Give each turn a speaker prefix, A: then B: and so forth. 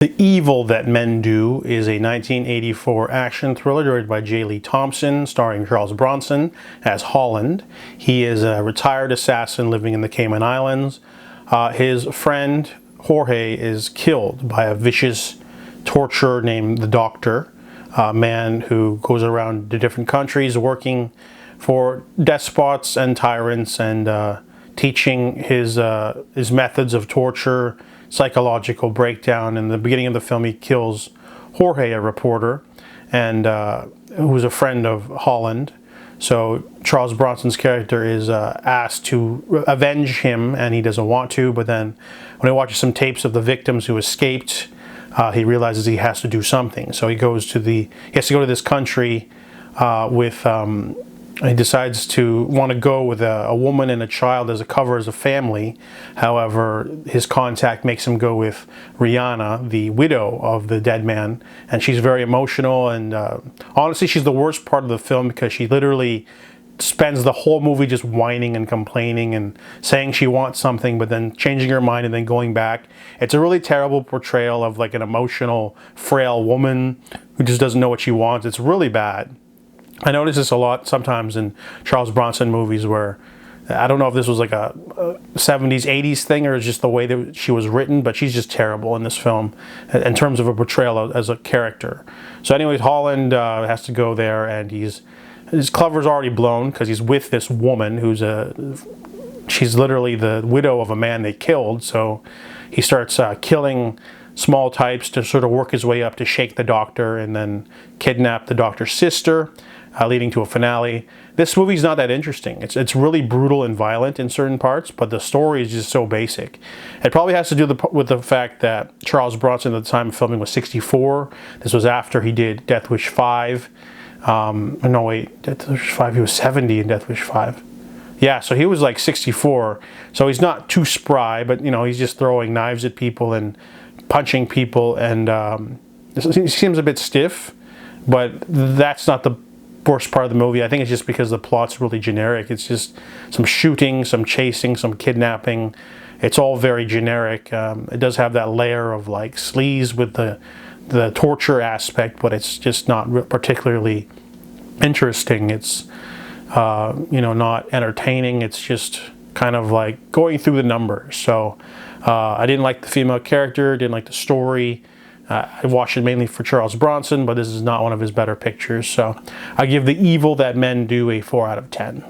A: The Evil That Men Do is a 1984 action thriller directed by J. Lee Thompson, starring Charles Bronson as Holland. He is a retired assassin living in the Cayman Islands. His friend Jorge is killed by a vicious torturer named the Doctor, a man who goes around to different countries working for despots and tyrants and teaching his methods of torture, psychological breakdown. In the beginning of the film, he kills Jorge, a reporter, and who was a friend of Holland. So Charles Bronson's character is asked to avenge him, and he doesn't want to. But then, when he watches some tapes of the victims who escaped, he realizes he has to do something. So he has to go to this country he decides to want to go with a woman and a child as a cover as a family. However, his contact makes him go with Rihanna, the widow of the dead man, and she's very emotional. And honestly, she's the worst part of the film because she literally spends the whole movie just whining and complaining and saying she wants something, but then changing her mind and then going back. It's a really terrible portrayal of like an emotional, frail woman who just doesn't know what she wants. It's really bad. I notice this a lot sometimes in Charles Bronson movies where, I don't know if this was like a 70s, 80s thing or just the way that she was written, but she's just terrible in this film in terms of a portrayal as a character. So anyways, Holland has to go there, and his cover's already blown because he's with this woman she's literally the widow of a man they killed. So he starts killing small types to sort of work his way up to shake the Doctor and then kidnap the Doctor's sister, leading to a finale. This movie's not that interesting. It's really brutal and violent in certain parts, but the story is just so basic. It probably has to do with the fact that Charles Bronson at the time of filming was 64. This was after he did Death Wish 5. No wait, Death Wish 5, he was 70 in Death Wish 5. Yeah, so he was like 64. So he's not too spry, but he's just throwing knives at people and punching people, and he seems a bit stiff, but that's not the worst part of the movie. I think it's just because the plot's really generic. It's just some shooting, some chasing, some kidnapping. It's all very generic. It does have that layer of like sleaze with the torture aspect, but it's just not particularly interesting. It's not entertaining. It's just kind of like going through the numbers. So I didn't like the female character, didn't like the story. I watched it mainly for Charles Bronson, but this is not one of his better pictures. So I give The Evil That Men Do a 4 out of 10.